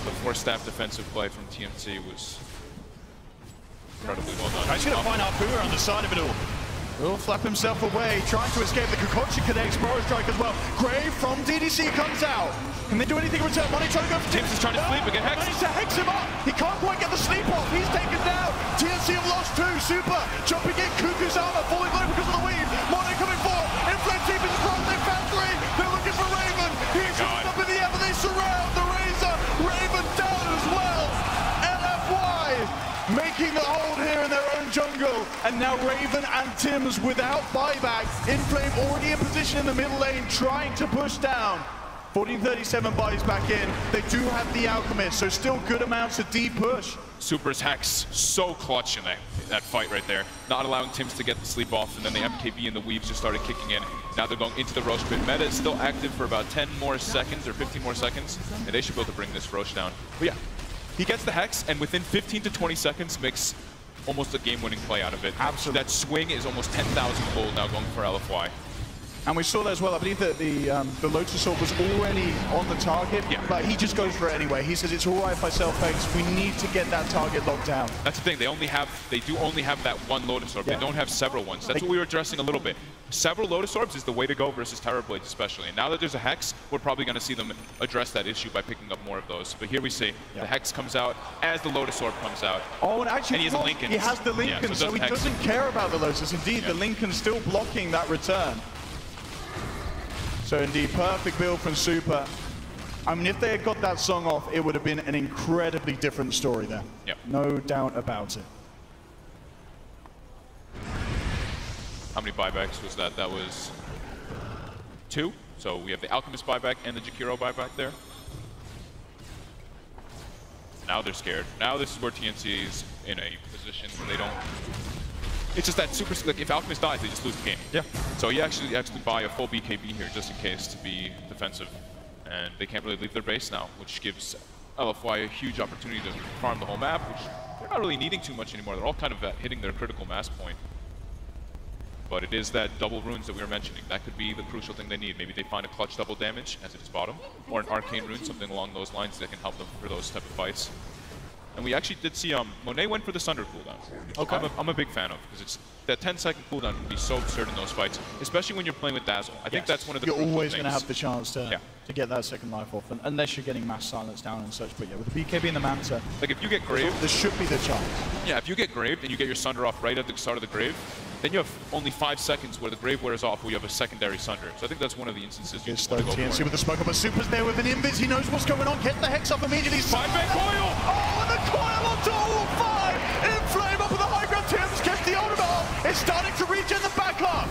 the four-staff defensive play from TMC was incredibly well done. He's going to find Arpua on the side of it all. Will flap himself away, trying to escape. The concoction connects, Burrow strike as well. Grave from DDC comes out. Can they do anything in return? Money trying to go for Tims is trying to sleep, but get hexed. Managed to hex him up. He can't quite get the sleep off. He's taken down. TNC have lost two. Super jumping in. Cuckoo's armor falling low because of the weave. Money coming forward. Inflame team is across. They found three. They're looking for Raven. He's up in the air, but they surround the Razor. Raven down as well. LFY making the hold here in their own jungle. And now Raven and Tims without buyback. Inflame already in position in the middle lane, trying to push down. 1437 buys back in. They do have the Alchemist, so still good amounts of deep push. Super's Hex so clutch in that fight right there. Not allowing Tims to get the sleep off, and then the MKB and the Weaves just started kicking in. Now they're going into the Roche pit. Meta is still active for about 10 more seconds or 15 more seconds, and they should be able to bring this Roche down. But yeah, he gets the Hex, and within 15 to 20 seconds makes almost a game-winning play out of it. Absolutely. That swing is almost 10,000 gold now going for LFY. And we saw that as well. I believe that the Lotus Orb was already on the target, but he just goes for it anyway. He says it's all right if I self-hex. We need to get that target locked down. That's the thing. They do only have that one Lotus Orb. They don't have several ones. That's what we were addressing a little bit. Several Lotus Orbs is the way to go versus Terrorblades especially. And now that there's a Hex, we're probably going to see them address that issue by picking up more of those. But here we see the Hex comes out as the Lotus Orb comes out. Oh, and actually, and he has a Lincoln. He has the Lincoln, so he doesn't care about the Lotus. Indeed, the Lincoln's still blocking that return. So indeed, perfect build from Super. I mean, if they had got that song off, it would have been an incredibly different story there. Yep. No doubt about it. How many buybacks was that? That was 2. So we have the Alchemist buyback and the Jakiro buyback there. Now they're scared. Now this is where TNC is in a position where they don't... It's just that super, like if Alchemist dies, they just lose the game. Yeah. So you actually buy a full BKB here just in case to be defensive, and they can't really leave their base now, which gives LFY a huge opportunity to farm the whole map, which they're not really needing too much anymore. They're all kind of hitting their critical mass point. But it is that double runes that we were mentioning. That could be the crucial thing they need. Maybe they find a clutch double damage as it is bottom, or an arcane rune, something along those lines that can help them for those type of fights. And we actually did see Monet went for the Sunder cooldown. Okay. I'm a big fan of, because it's that 10-second cooldown can be so absurd in those fights, especially when you're playing with Dazzle. I think that's one of the You're always going to have the chance to get that second life off, unless you're getting mass silence down and such. But yeah, with the BKB and the Manta, like if you get graved, there should be the chance. Yeah, if you get graved and you get your Sunder off right at the start of the grave, then you have only 5 seconds where the grave wears off, where you have a secondary Sunder. So I think that's one of the instances you just want to go TNC for. With the smoke up, but Super's there with an invis. He knows what's going on. Get the Hex up immediately. 5-man coil! Oh, and the coil onto all 5! Inflame up with the high ground. Tims gets the ultimate off. It's starting to regen the backup.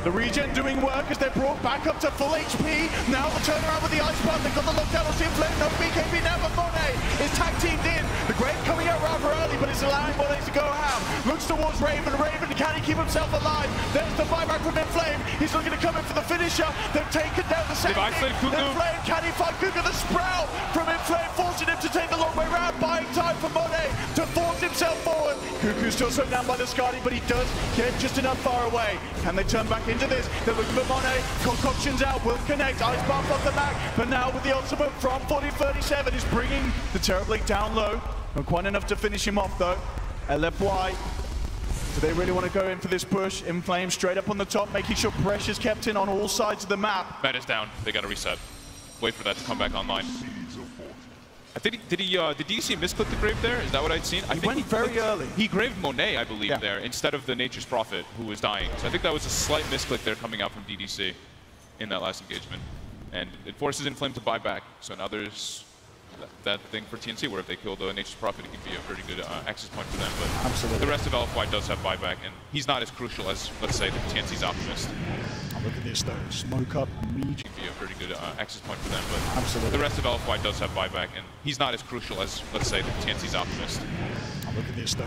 The regen doing work as they're brought back up to full HP. Now the turnaround with the Ice Bomb. They've got the lockdown on Inflame. No BKB now, but Monet is tag teamed in. The Grave coming out rather early, but it's allowing Monet to go ham. Looks towards Raven. Raven, can he keep himself alive? There's the buyback from Inflame. He's looking to come in for the finisher. They've taken down the second. Inflame, can he find Cuckoo? The sprout from Inflame, forcing him to take the long way round, buying time for Monet to force himself forward. Cuckoo's still slowed down by the Scotty, but he does get just enough far away. Can they turn back into this? They're looking for Monet. Concoction's out, will connect. Ice Bomb off the back, but now with the ultimate from 4037 is bringing the Terrorblade down low. Not quite enough to finish him off though. LFY, do they really want to go in for this push? Inflame straight up on the top, making sure pressure's kept in on all sides of the map. Meta's down. They got to reset. Wait for that to come back online. Did DC misclick the grave there? Is that what I'd seen? He went very early. He graved Monet, I believe, there, instead of the Nature's Prophet, who was dying. So I think that was a slight misclick there coming out from DDC in that last engagement. And it forces Inflame to buy back. So now there's that thing for TNC, where if they kill the Nature's Prophet, it can be a pretty good access point for them. But absolutely, the rest of LFY does have buyback, and he's not as crucial as, let's say, the TNC's Alchemist. Look at this though, smoke up immediately. Be a pretty good access point for them, but absolutely, the rest of LFY does have buyback, and he's not as crucial as, let's say, the TNC's Alchemist. Look at this though.